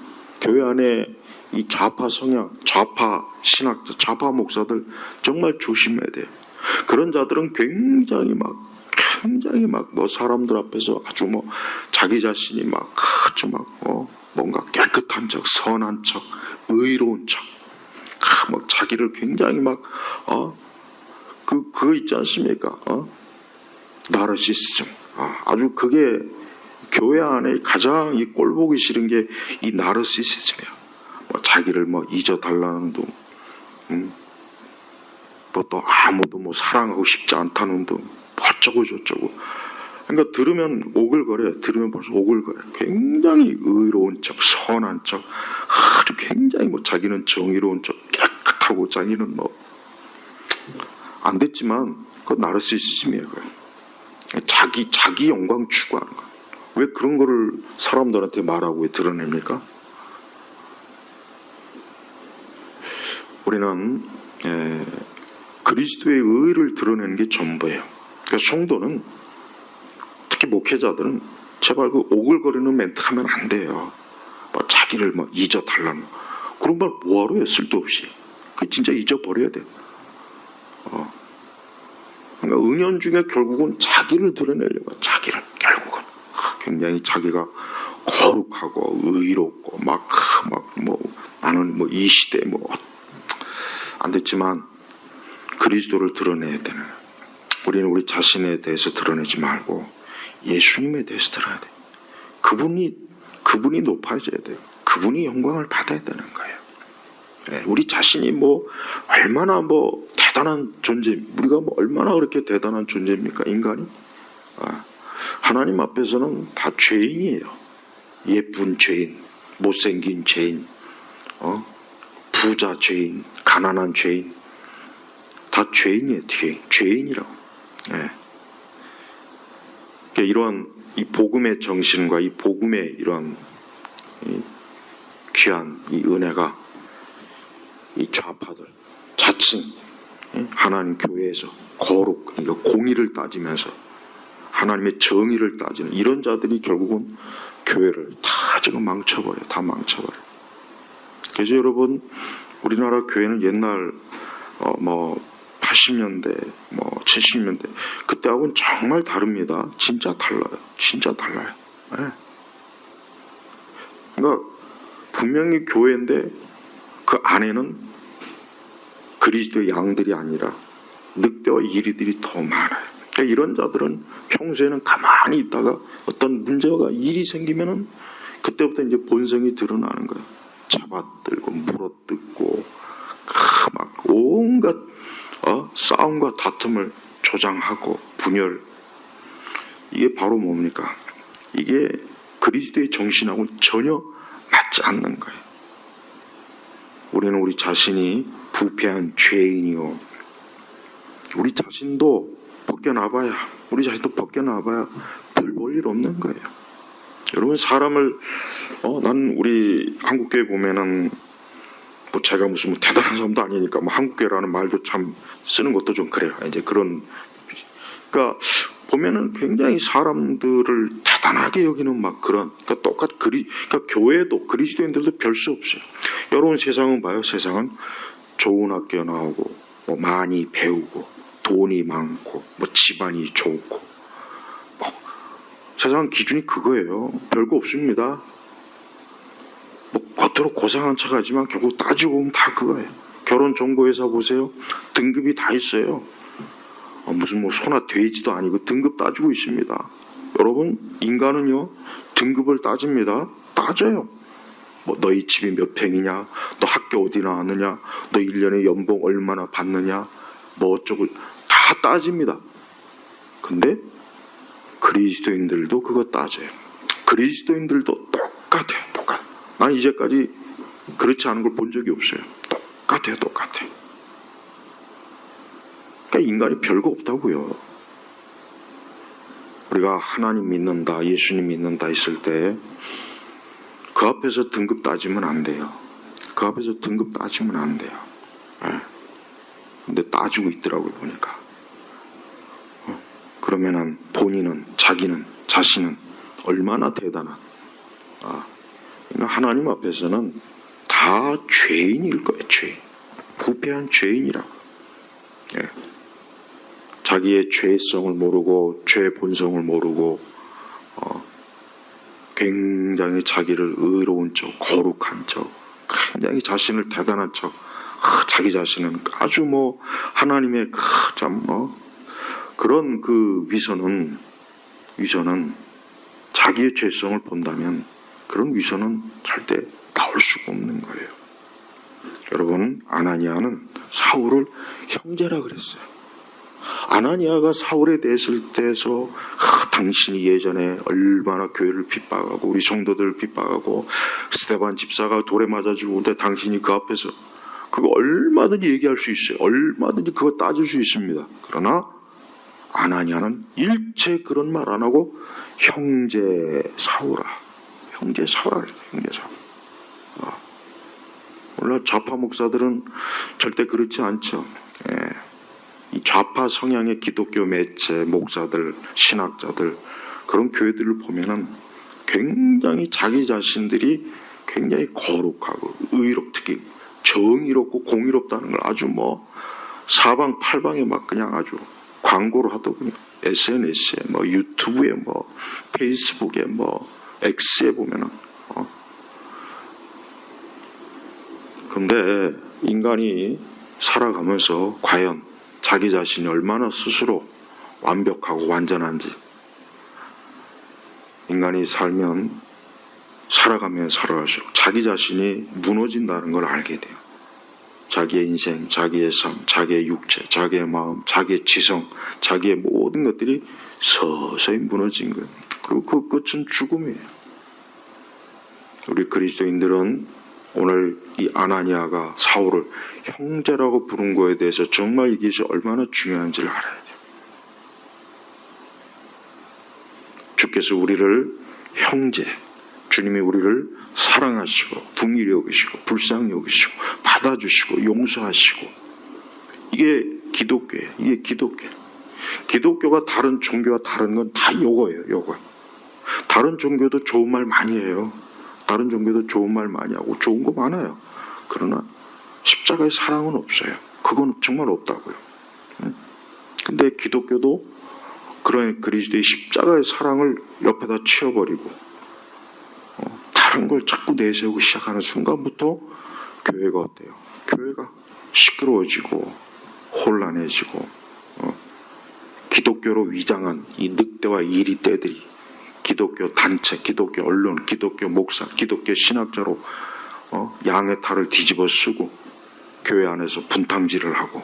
교회 안에 이 좌파 성향, 좌파 신학자, 좌파 목사들 정말 조심해야 돼요. 그런 자들은 굉장히 막 뭐 사람들 앞에서 아주 뭐 자기 자신이 막 아주 막 뭔가 깨끗한 척, 선한 척, 의로운 척, 막 자기를 굉장히 막 그거 있지 않습니까? 나르시시즘. 아주 그게 교회 안에 가장 이 꼴보기 싫은 게 이 나르시시즘이야. 뭐 자기를 뭐 잊어달라는 둥, 뭐 또 아무도 뭐 사랑하고 싶지 않다는 둥, 어쩌고 저쩌고. 그러니까 들으면 오글거려. 들으면 벌써 오글거려. 굉장히 의로운 척, 선한 척, 아주 굉장히 뭐 자기는 정의로운 척, 깨끗하고 자기는 뭐 안 됐지만 그건 나르시시즘이에요. 자기 영광 추구하는 거. 왜 그런 거를 사람들한테 말하고 왜 드러냅니까? 우리는 그리스도의 의를 드러내는 게 전부예요. 그러니까 성도는, 특히 목회자들은 제발 그 오글거리는 멘트 하면 안 돼요. 뭐 자기를 막 잊어달라는 그런 말 뭐하러 해요? 쓸데없이. 그 진짜 잊어버려야 돼요. 그러니까 은연중에 결국은 자기를 드러내려고 해요. 자기를 결국은 굉장히 자기가 거룩하고 의롭고 막 뭐 나는 뭐 이 시대에 뭐 안 됐지만 그리스도를 드러내야 되는. 우리는 우리 자신에 대해서 드러내지 말고 예수님에 대해서 드러내야 돼. 그분이 높아져야 돼요. 그분이 영광을 받아야 되는 거예요. 우리 자신이 뭐 얼마나 뭐 대단한 존재, 우리가 뭐 얼마나 그렇게 대단한 존재입니까? 인간이? 하나님 앞에서는 다 죄인이에요. 예쁜 죄인, 못생긴 죄인, 부자 죄인, 가난한 죄인, 다 죄인이에요. 죄인이라고. 그러니까 이러한 이 복음의 정신과 이 복음의 이러한 귀한 이 은혜가 이 좌파들, 자칭 하나님 교회에서 거룩, 그러니까 공의를 따지면서 하나님의 정의를 따지는 이런 자들이 결국은 교회를 다 지금 망쳐버려요. 다 망쳐버려요. 그래서 여러분, 우리나라 교회는 옛날 뭐 80년대, 뭐 70년대 그때하고는 정말 다릅니다. 진짜 달라요. 진짜 달라요. 그러니까 분명히 교회인데 그 안에는 그리스도의 양들이 아니라 늑대와 이리들이 더 많아요. 그러니까 이런 자들은 평소에는 가만히 있다가 어떤 문제가 일이 생기면은 그때부터 이제 본성이 드러나는 거예요. 잡아들고 물어뜯고 막 온갖 싸움과 다툼을 조장하고 분열. 이게 바로 뭡니까? 이게 그리스도의 정신하고는 전혀 맞지 않는 거예요. 우리는 우리 자신이 부패한 죄인이요. 우리 자신도 벗겨나봐야 별 볼 일 없는 거예요. 여러분, 사람을 난 우리 한국교회 보면은 뭐 제가 무슨 뭐 대단한 사람도 아니니까 뭐 한국교회라는 말도 참 쓰는 것도 좀 그래요. 이제 그런, 그러니까 보면은 굉장히 사람들을 대단하게 여기는 막 그런, 그러니까 그러니까 교회도 그리스도인들도 별 수 없어요. 여러분, 세상은 봐요. 세상은 좋은 학교 나오고 뭐 많이 배우고 돈이 많고 뭐 집안이 좋고 뭐 세상 기준이 그거예요. 별거 없습니다. 뭐 겉으로 고상한 척하지만 결국 따지고 보면 다 그거예요. 결혼정보회사 보세요. 등급이 다 있어요. 무슨 뭐 소나 돼지도 아니고 등급 따지고 있습니다. 여러분, 인간은요 등급을 따집니다. 따져요. 뭐 너희 집이 몇 평이냐, 너 학교 어디 나왔느냐, 너 1년에 연봉 얼마나 받느냐, 뭐 어쩌고 다 따집니다. 근데 그리스도인들도 그거 따져요. 그리스도인들도 똑같아요. 난 이제까지 그렇지 않은 걸 본 적이 없어요. 똑같아요. 그러니까 인간이 별거 없다고요. 우리가 하나님 믿는다, 예수님 믿는다 했을 때 그 앞에서 등급 따지면 안 돼요. 그 앞에서 등급 따지면 안 돼요. 근데 따지고 있더라고요, 보니까. 그러면은 본인은, 자신은 얼마나 대단한. 그러니까 하나님 앞에서는 다 죄인일 거예요, 죄인. 부패한 죄인이라고. 자기의 죄성을 모르고, 죄 본성을 모르고, 굉장히 자기를 의로운 척, 거룩한 척, 굉장히 자신을 대단한 척, 자기 자신은 아주 뭐 하나님의 그런 그 위선은 자기의 죄성을 본다면 그런 위선은 절대 나올 수가 없는 거예요. 여러분, 아나니아는 사울을 형제라 그랬어요. 아나니아가 사울에 대했을 때에서 당신이 예전에 얼마나 교회를 핍박하고 우리 성도들을 핍박하고 스데반 집사가 돌에 맞아 죽는데 당신이 그 앞에서 그거 얼마든지 얘기할 수 있어요. 얼마든지 그거 따질 수 있습니다. 그러나 아나니아는 일체 그런 말 안 하고 형제 사울아 형제 사울. 물론 좌파 목사들은 절대 그렇지 않죠. 이 좌파 성향의 기독교 매체 목사들, 신학자들 그런 교회들을 보면은 굉장히 자기 자신들이 굉장히 거룩하고 특히 정의롭고 공의롭다는 걸 아주 사방팔방에 막 그냥 아주 광고를 하더군요. SNS에 유튜브에 페이스북에 X에 보면은 근데 인간이 살아가면서 과연 자기 자신이 얼마나 스스로 완벽하고 완전한지 인간이 살아가면 살아갈수록 자기 자신이 무너진다는 걸 알게 돼요. 자기의 인생, 자기의 삶, 자기의 육체, 자기의 마음, 자기의 지성, 자기의 모든 것들이 서서히 무너진 거예요. 그리고 그 끝은 죽음이에요. 우리 그리스도인들은 오늘 이 아나니아가 사울을 형제라고 부른 거에 대해서 정말 이것이 얼마나 중요한지를 알아야 돼요. 주께서 우리를 형제, 주님이 우리를 사랑하시고 긍휼히 여기시고 불쌍히 여기시고 받아주시고 용서하시고 이게 기독교예요. 이게 기독교. 기독교가 다른 종교와 다른 건 다 요거예요. 요거. 다른 종교도 좋은 말 많이 해요. 다른 종교도 좋은 말 많이 하고 좋은 거 많아요. 그러나 십자가의 사랑은 없어요. 그건 정말 없다고요. 근데 기독교도 그런 그리스도의 십자가의 사랑을 옆에다 치워버리고 다른 걸 자꾸 내세우고 시작하는 순간부터 교회가 어때요? 교회가 시끄러워지고 혼란해지고 기독교로 위장한 이 늑대와 이리떼들이 기독교 단체, 기독교 언론, 기독교 목사, 기독교 신학자로 양의 탈을 뒤집어 쓰고 교회 안에서 분탕질을 하고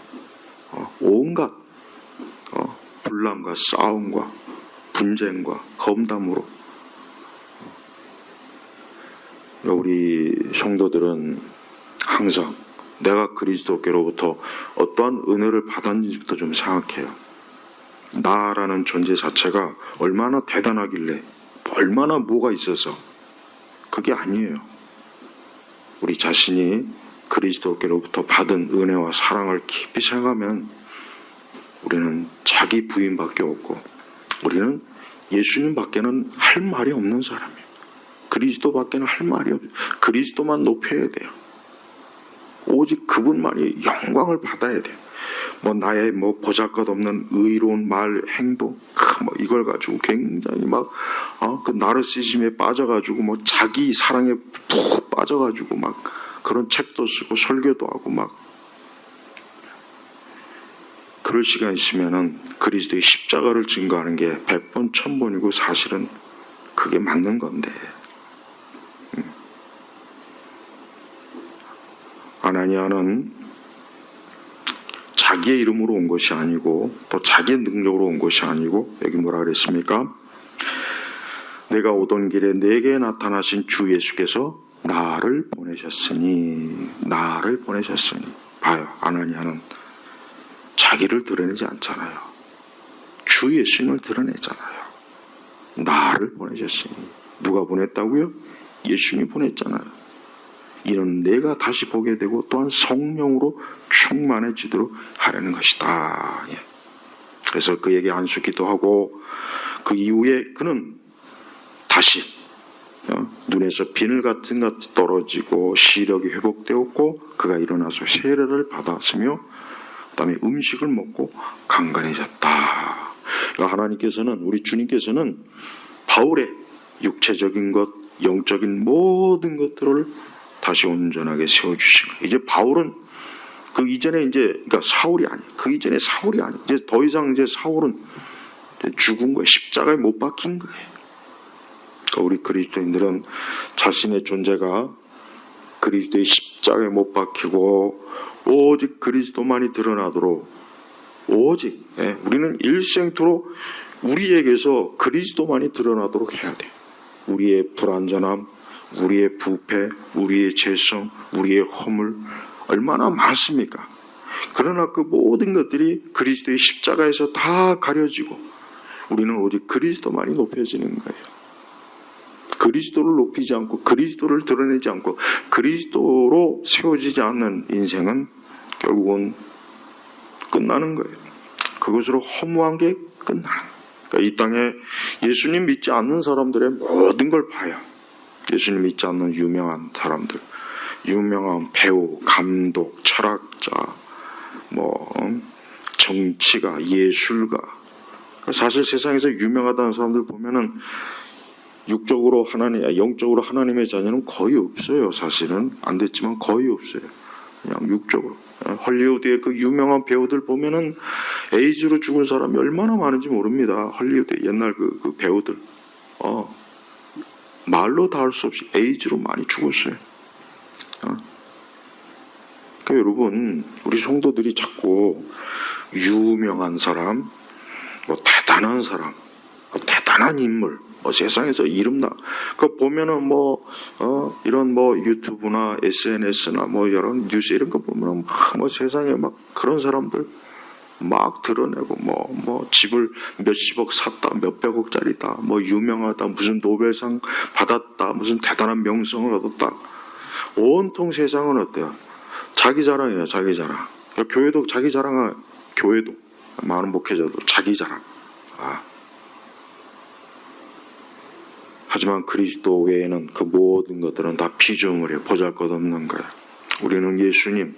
온갖 분란과 싸움과 분쟁과 험담으로 우리 성도들은 항상 내가 그리스도께로부터 어떠한 은혜를 받았는지부터 좀 생각해요. 나라는 존재 자체가 얼마나 대단하길래 얼마나 뭐가 있어서 그게 아니에요. 우리 자신이 그리스도께로부터 받은 은혜와 사랑을 깊이 생각하면 우리는 자기 부인밖에 없고 우리는 예수님밖에는 할 말이 없는 사람이에요. 그리스도밖에는 할 말이 없어요. 그리스도만 높여야 돼요. 오직 그분만이 영광을 받아야 돼요. 나의 보잘것없는 의로운 말, 행동, 이걸 가지고 굉장히 그 나르시즘에 빠져가지고 자기 사랑에 푹 빠져가지고 그런 책도 쓰고 설교도 하고 그럴 시간 있으면은 그리스도의 십자가를 증거하는 게 100번, 1000번이고 사실은 그게 맞는 건데. 아나니아는 자기의 이름으로 온 것이 아니고 또 자기의 능력으로 온 것이 아니고 여기 뭐라 그랬습니까? 내가 오던 길에 내게 나타나신 주 예수께서 나를 보내셨으니 봐요. 아나니아는 자기를 드러내지 않잖아요. 주 예수님을 드러내잖아요. 나를 보내셨으니 누가 보냈다고요? 예수님이 보냈잖아요. 이는 내가 다시 보게 되고 또한 성령으로 충만해지도록 하려는 것이다. 그래서 그에게 안수기도 하고 그 이후에 그는 다시 눈에서 비늘 같은 것이 떨어지고 시력이 회복되었고 그가 일어나서 세례를 받았으며 그 다음에 음식을 먹고 강건해졌다. 하나님께서는 우리 주님께서는 바울의 육체적인 것, 영적인 모든 것들을 다시 온전하게 세워주신 거예요. 이제 바울은 그 이전에 그러니까 사울이 아니, 그 이전에 사울이 아니, 이제 더 이상 사울은 죽은 거예요. 십자가에 못 박힌 거예요. 그러니까 우리 그리스도인들은 자신의 존재가 그리스도의 십자가에 못 박히고 오직 그리스도만이 드러나도록 오직 우리는 일생토록 우리에게서 그리스도만이 드러나도록 해야 돼. 우리의 불완전함, 우리의 부패, 우리의 죄성, 우리의 허물 얼마나 많습니까? 그러나 그 모든 것들이 그리스도의 십자가에서 다 가려지고 우리는 오직 그리스도만이 높여지는 거예요. 그리스도를 높이지 않고 그리스도를 드러내지 않고 그리스도로 세워지지 않는 인생은 결국은 끝나는 거예요. 그것으로 허무한 게 끝나는 거예요. 그러니까 이 땅에 예수님 믿지 않는 사람들의 모든 걸 봐요. 예수님 믿지 않는 유명한 사람들, 유명한 배우, 감독, 철학자, 정치가, 예술가. 사실 세상에서 유명하다는 사람들 보면은 영적으로 하나님의 자녀는 거의 없어요. 사실은 안 됐지만 거의 없어요. 그냥 육적으로. 헐리우드의 그 유명한 배우들 보면은 에이즈로 죽은 사람이 얼마나 많은지 모릅니다. 헐리우드 옛날 그 배우들. 말로 다 할 수 없이 에이즈로 많이 죽었어요. 그러니까 여러분, 우리 성도들이 자꾸 유명한 사람, 대단한 사람, 대단한 인물, 세상에서 이름나. 그 보면은 이런 유튜브나 SNS나 여러 뉴스 이런 거 보면은 세상에 그런 사람들 막 드러내고 집을 몇십억 샀다, 몇백억짜리다, 유명하다, 무슨 노벨상 받았다, 무슨 대단한 명성을 얻었다. 온통 세상은 어때요? 자기 자랑이에요, 자기 자랑. 교회도 자기 자랑아, 교회도 많은 목회자도 자기 자랑. 하지만 그리스도 외에는 그 모든 것들은 다 피조물이에요. 보잘것없는 거예요. 우리는 예수님,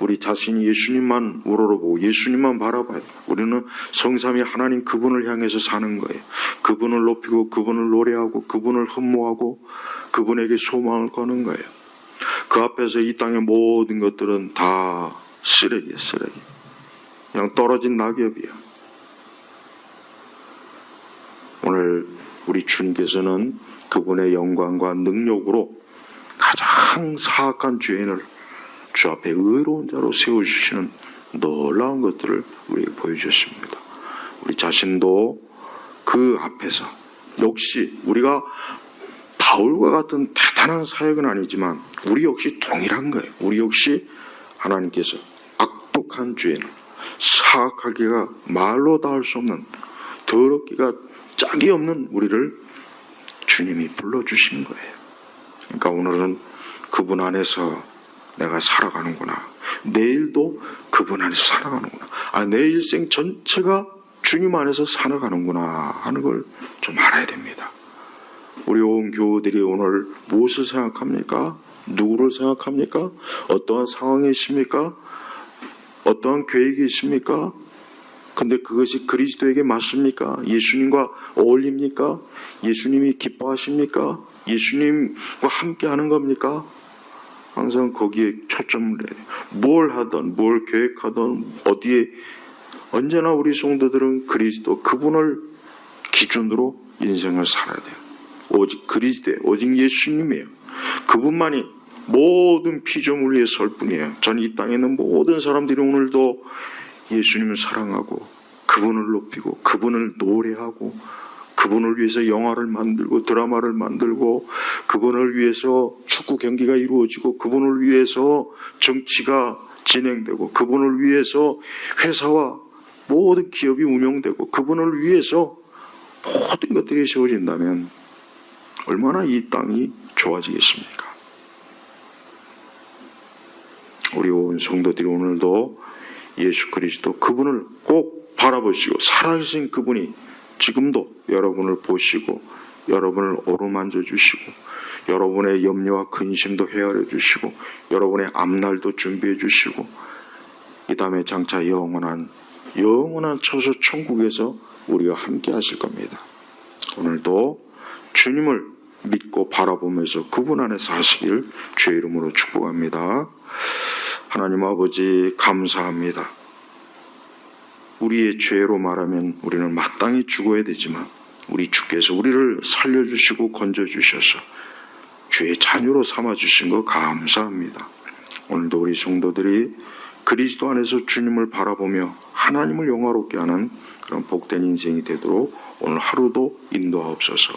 우리 자신이 예수님만 우러러보고 예수님만 바라봐야 돼요. 우리는 성삼위 하나님 그분을 향해서 사는 거예요. 그분을 높이고 그분을 노래하고 그분을 흠모하고 그분에게 소망을 거는 거예요. 그 앞에서 이 땅의 모든 것들은 다 쓰레기예요, 쓰레기. 그냥 떨어진 낙엽이에요. 오늘 우리 주님께서는 그분의 영광과 능력으로 가장 사악한 죄인을 주 앞에 의로운 자로 세워주시는 놀라운 것들을 우리에게 보여주셨습니다. 우리 자신도 그 앞에서 역시 우리가 바울과 같은 대단한 사역은 아니지만 우리 역시 동일한 거예요. 우리 역시 하나님께서 악독한 죄인을, 사악하기가 말로 다 할 수 없는, 더럽기가 짝이 없는 우리를 주님이 불러주신 거예요. 그러니까 오늘은 그분 안에서 내가 살아가는구나. 내일도 그분 안에서 살아가는구나. 내 일생 전체가 주님 안에서 살아가는구나 하는 걸 좀 알아야 됩니다. 우리 온 교우들이 오늘 무엇을 생각합니까? 누구를 생각합니까? 어떠한 상황에 있습니까? 어떠한 계획이 있습니까? 근데 그것이 그리스도에게 맞습니까? 예수님과 어울립니까? 예수님이 기뻐하십니까? 예수님과 함께 하는 겁니까? 항상 거기에 초점을 해야 돼요. 뭘 하든 뭘 계획하든 어디에 언제나 우리 성도들은 그리스도 그분을 기준으로 인생을 살아야 돼요. 오직 그리스도예요. 오직 예수님이에요. 그분만이 모든 피조물 위에 설 뿐이에요. 저는 이 땅에 있는 모든 사람들이 오늘도 예수님을 사랑하고 그분을 높이고 그분을 노래하고 그분을 위해서 영화를 만들고 드라마를 만들고 그분을 위해서 축구 경기가 이루어지고 그분을 위해서 정치가 진행되고 그분을 위해서 회사와 모든 기업이 운영되고 그분을 위해서 모든 것들이 세워진다면 얼마나 이 땅이 좋아지겠습니까? 우리 온 성도들이 오늘도 예수 그리스도 그분을 꼭 바라보시고 살아계신 그분이 지금도 여러분을 보시고 여러분을 어루만져 주시고 여러분의 염려와 근심도 헤아려 주시고 여러분의 앞날도 준비해 주시고 이 다음에 장차 영원한 처소 천국에서 우리와 함께 하실 겁니다. 오늘도 주님을 믿고 바라보면서 그분 안에 사시길 주의 이름으로 축복합니다. 하나님 아버지 감사합니다. 우리의 죄로 말하면 우리는 마땅히 죽어야 되지만 우리 주께서 우리를 살려주시고 건져주셔서 주의 자녀로 삼아주신 거 감사합니다. 오늘도 우리 성도들이 그리스도 안에서 주님을 바라보며 하나님을 영화롭게 하는 그런 복된 인생이 되도록 오늘 하루도 인도하옵소서.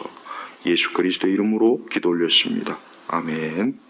예수 그리스도의 이름으로 기도 올렸습니다. 아멘.